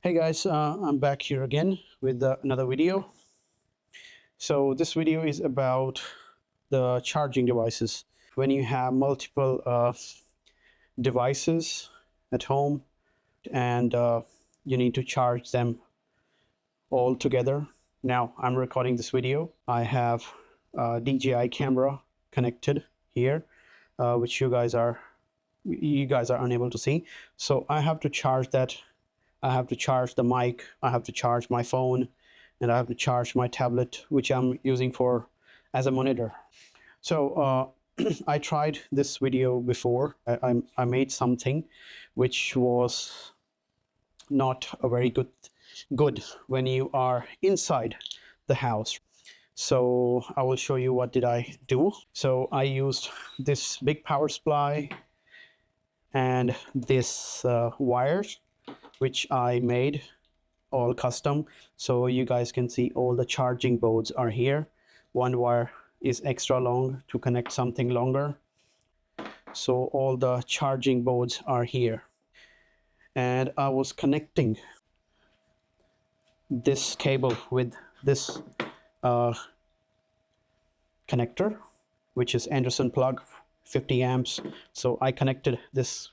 Hey guys, I'm back here again with another video. So this video is about the charging devices. When you have multiple devices at home and you need to charge them all together. Now I'm recording this video. I have a DJI camera connected here, which you guys are unable to see. So I have to charge that. I have to charge the mic, I have to charge my phone, and I have to charge my tablet, which I'm using for as a monitor. So I tried this video before. I made something which was not a very good when you are inside the house. So I will show you what did I do. So I used this big power supply and this wires which I made all custom. So you guys can see all the charging boards are here. One wire is extra long to connect something longer. So all the charging boards are here. And I was connecting this cable with this connector, which is Anderson plug, 50 amps. So I connected this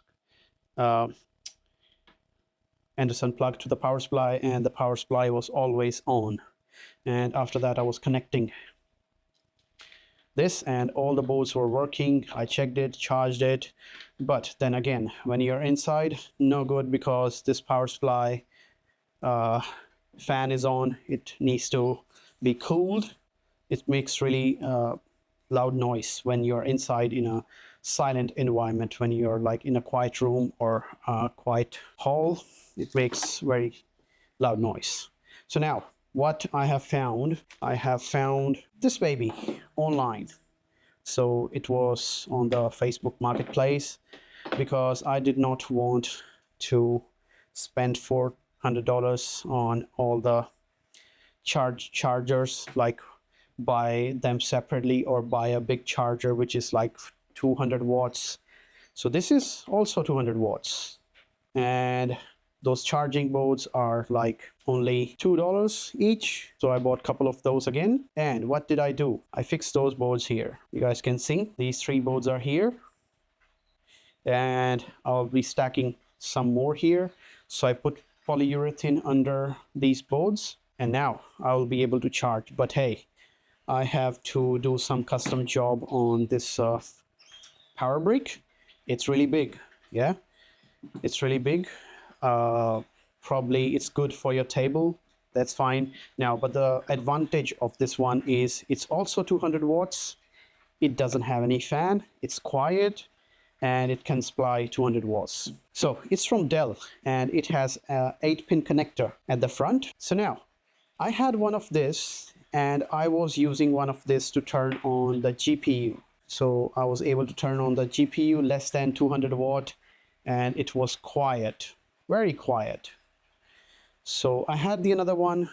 Anderson plug to the power supply, and the power supply was always on. And after that I was connecting this, and all the boards were working. I checked it, charged it, but then again, when you're inside, no good, because this power supply fan is on. It needs to be cooled. It makes really loud noise when you're inside in a silent environment. When you're like in a quiet room or a quiet hall, it makes very loud noise. So now what I have found this baby online. So it was on the Facebook Marketplace, because I did not want to spend $400 on all the chargers, like buy them separately or buy a big charger which is like 200 watts. So this is also 200 watts, and those charging boards are like only $2 each. So I bought a couple of those again. And what did I do? I fixed those boards here. You guys can see these 3 boards are here, and I'll be stacking some more here. So I put polyurethane under these boards, and now I'll be able to charge. But hey, I have to do some custom job on this power brick. It's really big. Yeah, it's really big. Probably it's good for your table. That's fine. Now, but the advantage of this one is it's also 200 watts. It doesn't have any fan. It's quiet, and it can supply 200 watts. So it's from Dell, and it has a 8-pin connector at the front. So now I had one of this, and I was using one of this to turn on the GPU. So I was able to turn on the GPU less than 200 watt, and it was quiet, very quiet. So I had the another one.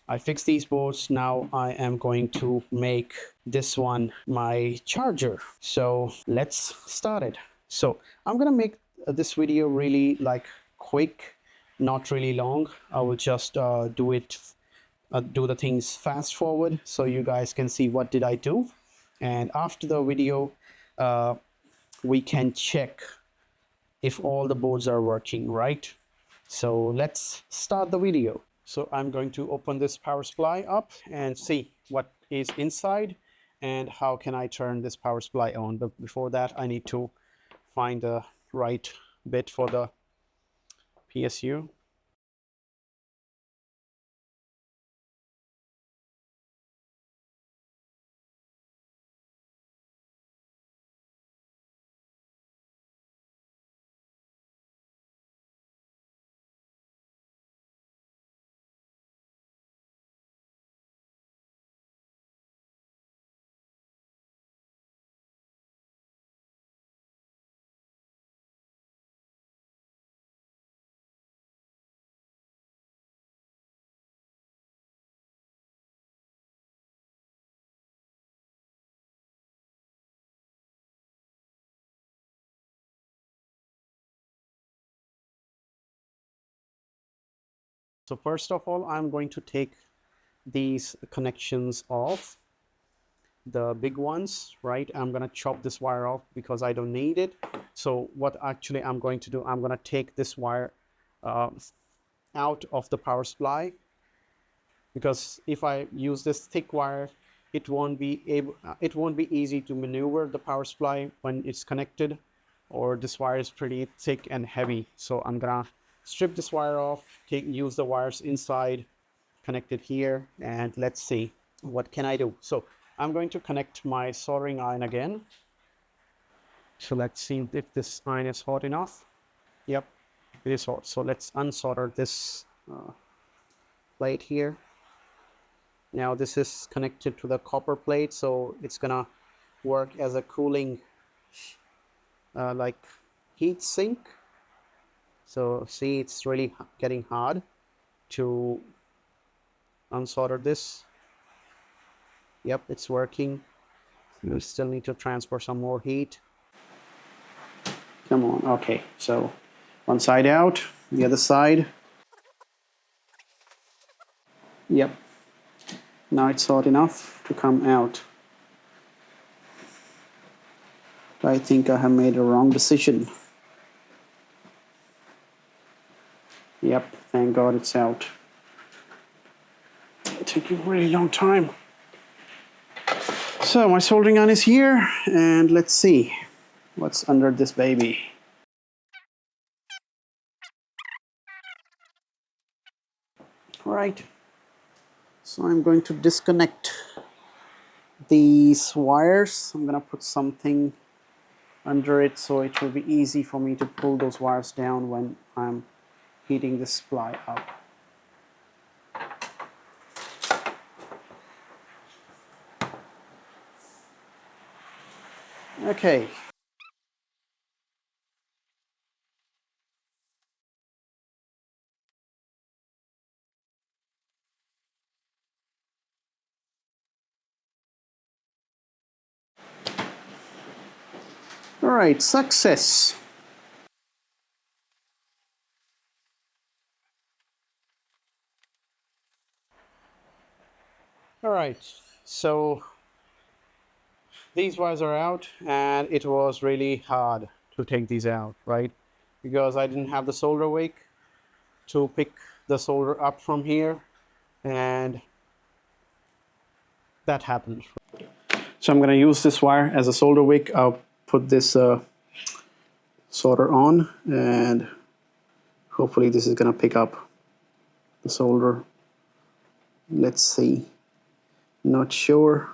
I fixed these boards. Now I am going to make this one my charger. So let's start it. So I'm gonna make this video really like quick, not really long. I will just do the things fast forward so you guys can see what did I do. And after the video, we can check if all the boards are working right. So let's start the video. So I'm going to open this power supply up and see what is inside and how can I turn this power supply on. But before that, I need to find the right bit for the PSU. So first of all, I'm going to take these connections off, the big ones, right? I'm gonna chop this wire off because I don't need it. So what actually I'm going to do, I'm gonna take this wire out of the power supply, because if I use this thick wire, it won't be easy to maneuver the power supply when it's connected, or this wire is pretty thick and heavy. So I'm gonna strip this wire off, use the wires inside, connect it here, and let's see what can I do. So I'm going to connect my soldering iron again. So let's see if this iron is hot enough. Yep, it is hot. So let's unsolder this plate here. Now this is connected to the copper plate, so it's gonna work as a cooling like heat sink. So see, it's really getting hard to unsolder this. Yep, it's working. You still need to transfer some more heat. Come on. Okay, so one side out, the other side. Yep, now it's hot enough to come out. I think I have made a wrong decision. Yep, thank God it's out. It took a really long time. So my soldering iron is here, and let's see what's under this baby. All right, so I'm going to disconnect these wires. I'm gonna put something under it so it will be easy for me to pull those wires down when I'm heating this supply up. Okay. All right, success. All right, so these wires are out, and it was really hard to take these out, right? Because I didn't have the solder wick to pick the solder up from here, and that happened. So I'm going to use this wire as a solder wick. I'll put this solder on, and hopefully this is going to pick up the solder. Let's see. Not sure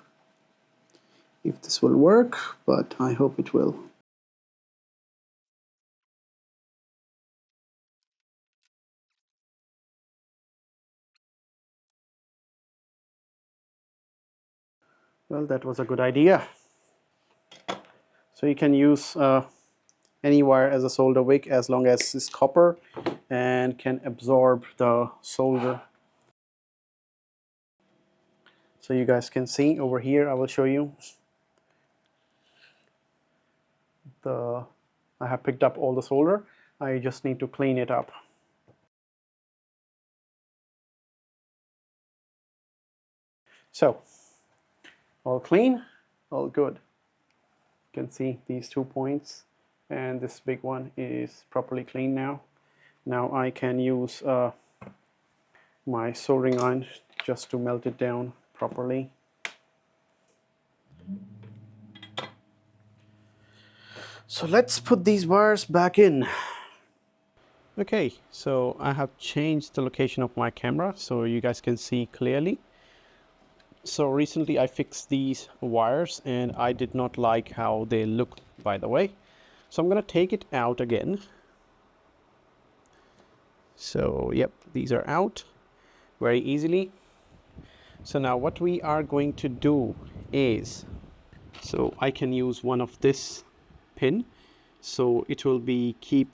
if this will work, but I hope it will. Well, that was a good idea. So you can use any wire as a solder wick as long as it's copper and can absorb the solder. So you guys can see over here, I will show you. I have picked up all the solder. I just need to clean it up. So, all clean, all good. You can see these 2 points, and this big one is properly clean now. Now I can use my soldering iron just to melt it down properly. So let's put these wires back in. Okay, so I have changed the location of my camera so you guys can see clearly. So recently I fixed these wires, and I did not like how they look, by the way. So I'm going to take it out again. So yep, these are out very easily. So now what we are going to do is, so I can use one of this pin, so it will be keep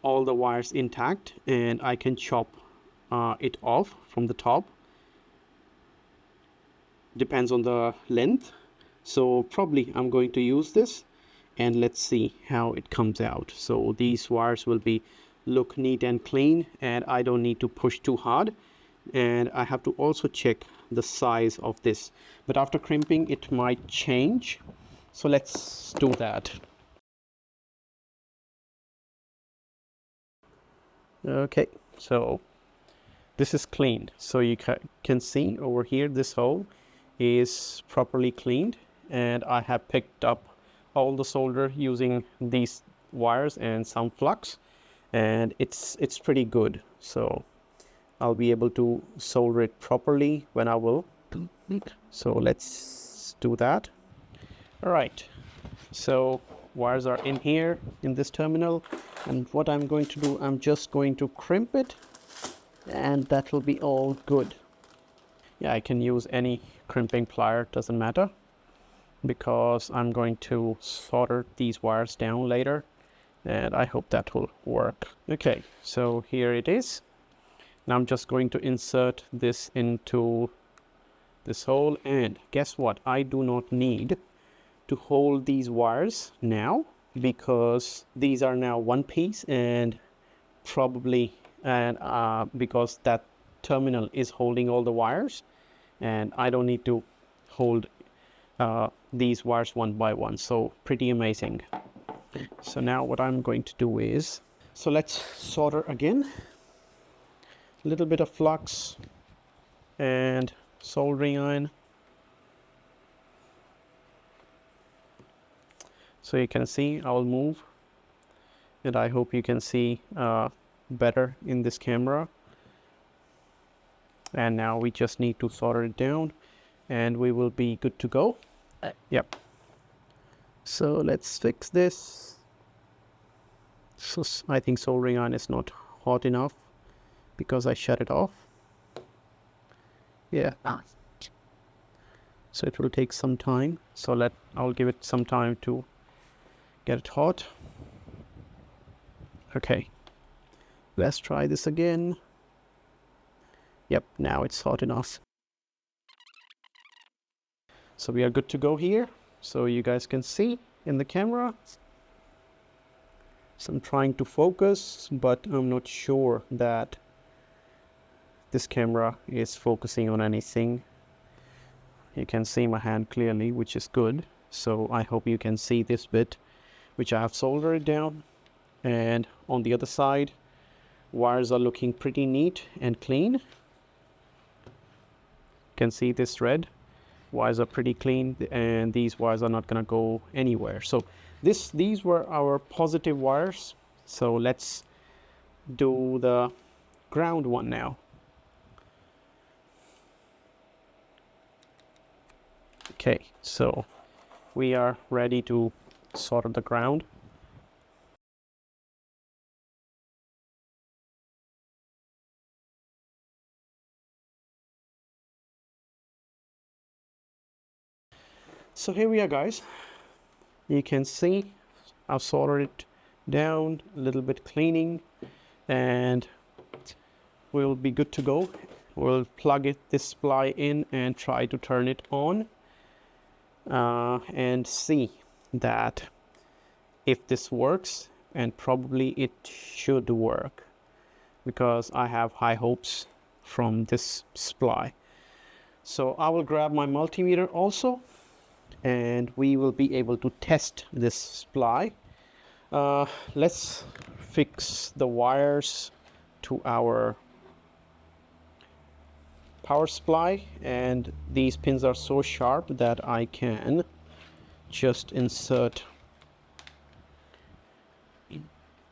all the wires intact, and I can chop it off from the top. Depends on the length. So probably I'm going to use this, and let's see how it comes out. So these wires will be look neat and clean, and I don't need to push too hard. And I have to also check the size of this, but after crimping it might change, so let's do that. Okay, so this is cleaned, so you can see over here this hole is properly cleaned, and I have picked up all the solder using these wires and some flux, and it's pretty good. So I'll be able to solder it properly when I will. So let's do that. All right, so wires are in here in this terminal, and what I'm going to do, I'm just going to crimp it, and that will be all good. Yeah, I can use any crimping plier, doesn't matter, because I'm going to solder these wires down later, and I hope that will work. Okay, so here it is. Now I'm just going to insert this into this hole, and guess what? I do not need to hold these wires now, because these are now one piece, and probably because that terminal is holding all the wires, and I don't need to hold these wires one by one. So pretty amazing. So now what I'm going to do is, so let's solder again. A little bit of flux and soldering iron. So you can see I'll move, and I hope you can see better in this camera. And now we just need to solder it down, and we will be good to go. Yep. So let's fix this. So I think soldering iron is not hot enough because I shut it off. Yeah. So it will take some time. So I'll give it some time to get it hot. Okay. Let's try this again. Yep, now it's hot enough. So we are good to go here. So you guys can see in the camera. So I'm trying to focus, but I'm not sure that this camera is focusing on anything. You can see my hand clearly, which is good. So I hope you can see this bit, which I have soldered down. And on the other side, wires are looking pretty neat and clean. You can see this red. Wires are pretty clean, and these wires are not going to go anywhere. So these were our positive wires. So let's do the ground one now. Okay, so we are ready to solder the ground. So here we are, guys. You can see I've soldered it down, a little bit cleaning, and we'll be good to go. We'll plug this supply in and try to turn it on and see that if this works, and probably it should work because I have high hopes from this supply. So I will grab my multimeter also, and we will be able to test this supply. Let's fix the wires to our power supply, and these pins are so sharp that I can just insert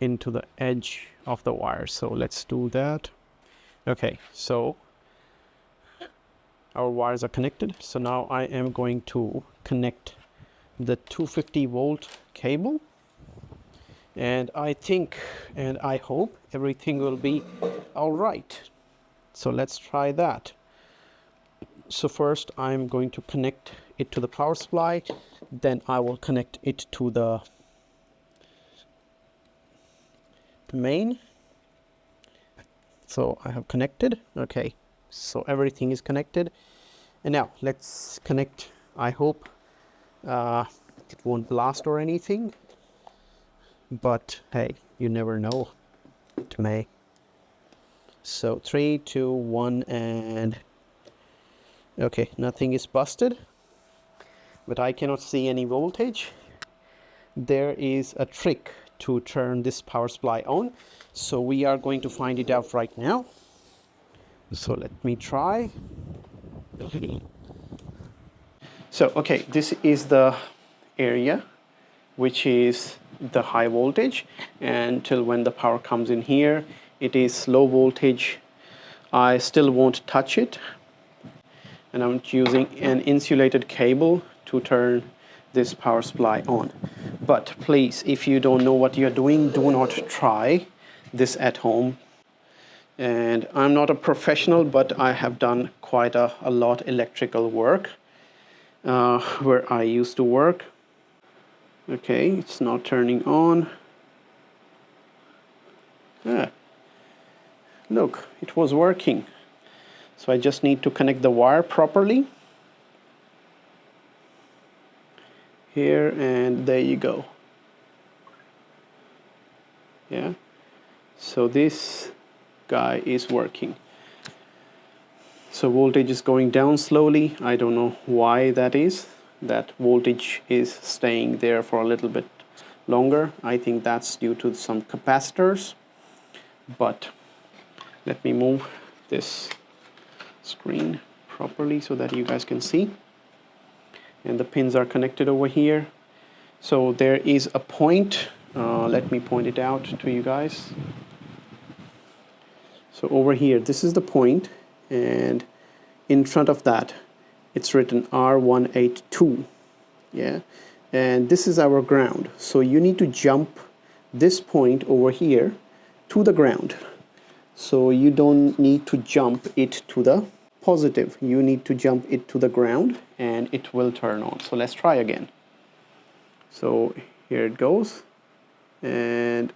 into the edge of the wire. So let's do that. Okay, so our wires are connected. So now I am going to connect the 250 volt cable, and I think and I hope everything will be all right. So let's try that. So first I'm going to connect it to the power supply, then I will connect it to the main. So I have connected. Okay, so everything is connected, and now let's connect. I hope it won't blast or anything, but hey, you never know. it may. So 3, 2, 1, and okay, nothing is busted, but I cannot see any voltage. There is a trick to turn this power supply on, so we are going to find it out right now. So let me try. So okay, this is the area which is the high voltage, and till when the power comes in here it is low voltage. I still won't touch it, and I'm using an insulated cable to turn this power supply on. But please, if you don't know what you're doing, do not try this at home. And I'm not a professional, but I have done quite a lot electrical work where I used to work. Okay, it's not turning on. Look, it was working. So I just need to connect the wire properly. Here, and there you go. Yeah, so this guy is working. So voltage is going down slowly. I don't know why that is. That voltage is staying there for a little bit longer. I think that's due to some capacitors. But let me move this screen properly so that you guys can see. And the pins are connected over here. So there is a point. Let me point it out to you guys. So over here, this is the point, and in front of that it's written R182. Yeah, and this is our ground. So you need to jump this point over here to the ground. So you don't need to jump it to the positive, you need to jump it to the ground and it will turn on. So let's try again. So here it goes, and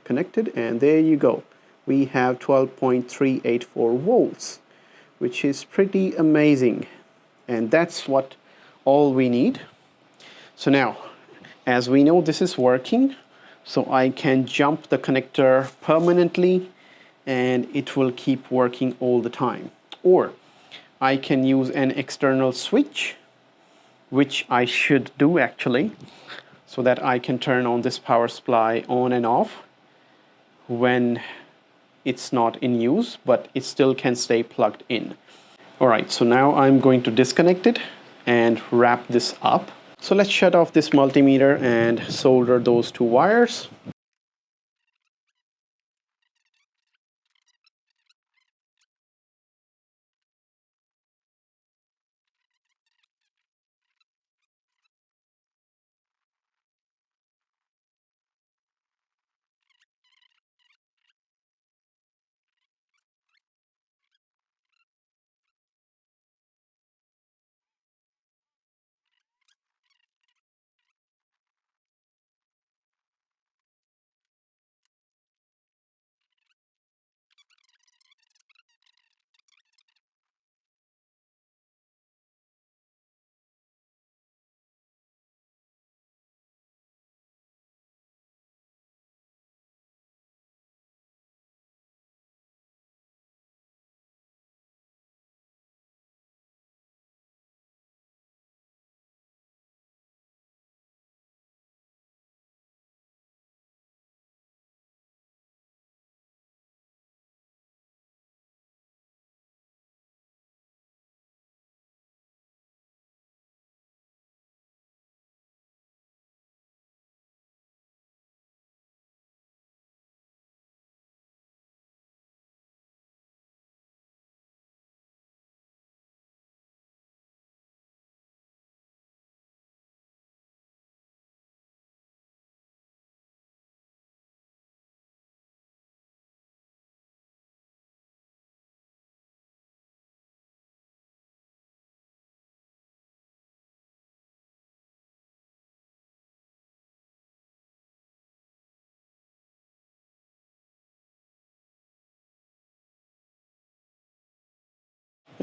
connected, and there you go. We have 12.384 volts, which is pretty amazing, and that's what all we need. So now, as we know this is working, so I can jump the connector permanently and it will keep working all the time. Or I can use an external switch, which I should do actually, so that I can turn on this power supply on and off when it's not in use, but it still can stay plugged in. Alright, so now I'm going to disconnect it and wrap this up. So let's shut off this multimeter and solder those two wires.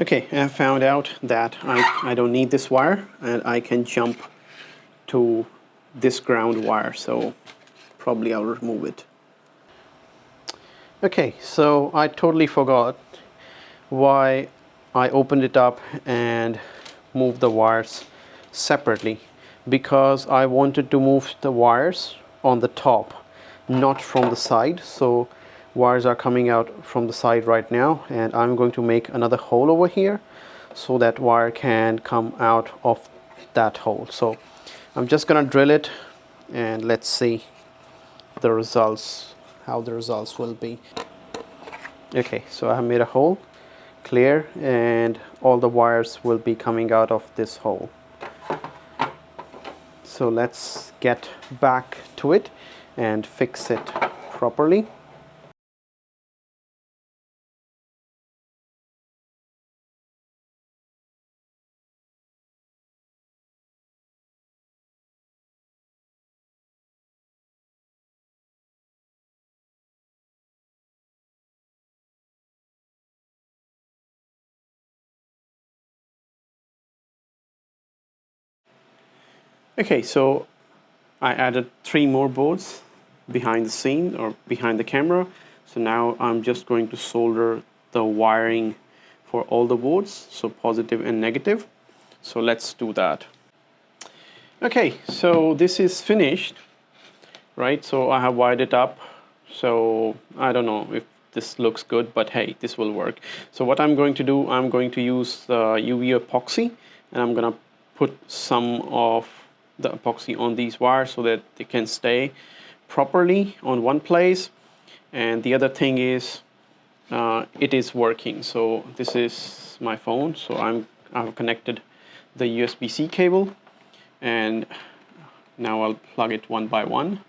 Okay, I found out that I don't need this wire and I can jump to this ground wire, so probably I'll remove it. Okay, so I totally forgot why I opened it up and moved the wires separately, because I wanted to move the wires on the top, not from the side. So wires are coming out from the side right now, and I'm going to make another hole over here so that wire can come out of that hole. So I'm just gonna drill it and let's see the results, how the results will be. Okay, so I have made a hole clear, and all the wires will be coming out of this hole. So let's get back to it and fix it properly. Okay, so I added 3 more boards behind the scene or behind the camera. So now I'm just going to solder the wiring for all the boards, so positive and negative. So let's do that. Okay, so this is finished, right? So I have wired it up. So I don't know if this looks good, but hey, this will work. So what I'm going to do, I'm going to use the UV epoxy, and I'm gonna put some of the epoxy on these wires so that they can stay properly on one place. And the other thing is, it is working. So this is my phone, so I've connected the USB-C cable, and now I'll plug it one by one.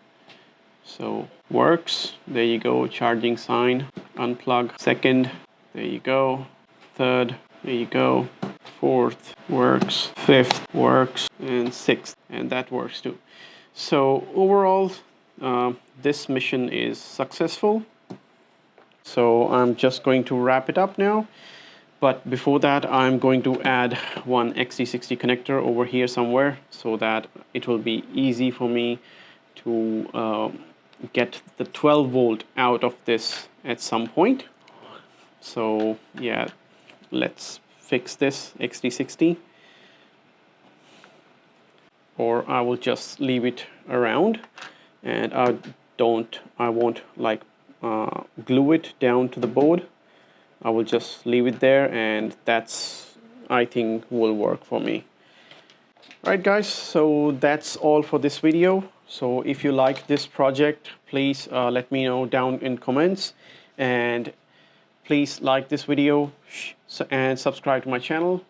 So works, there you go, charging sign, unplug, second, there you go, third, there you go, fourth works, fifth works, and sixth, and that works too. So overall, this mission is successful. So I'm just going to wrap it up now. But before that, I'm going to add one XT60 connector over here somewhere so that it will be easy for me to get the 12 volt out of this at some point. So yeah, let's fix this XT60, or I will just leave it around, and I won't like glue it down to the board. I will just leave it there, and that's, I think, will work for me. Alright guys, so that's all for this video. So if you like this project, please let me know down in comments, and please like this video and subscribe to my channel,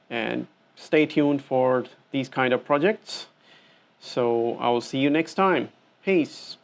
and stay tuned for these kind of projects. So I will see you next time. Peace.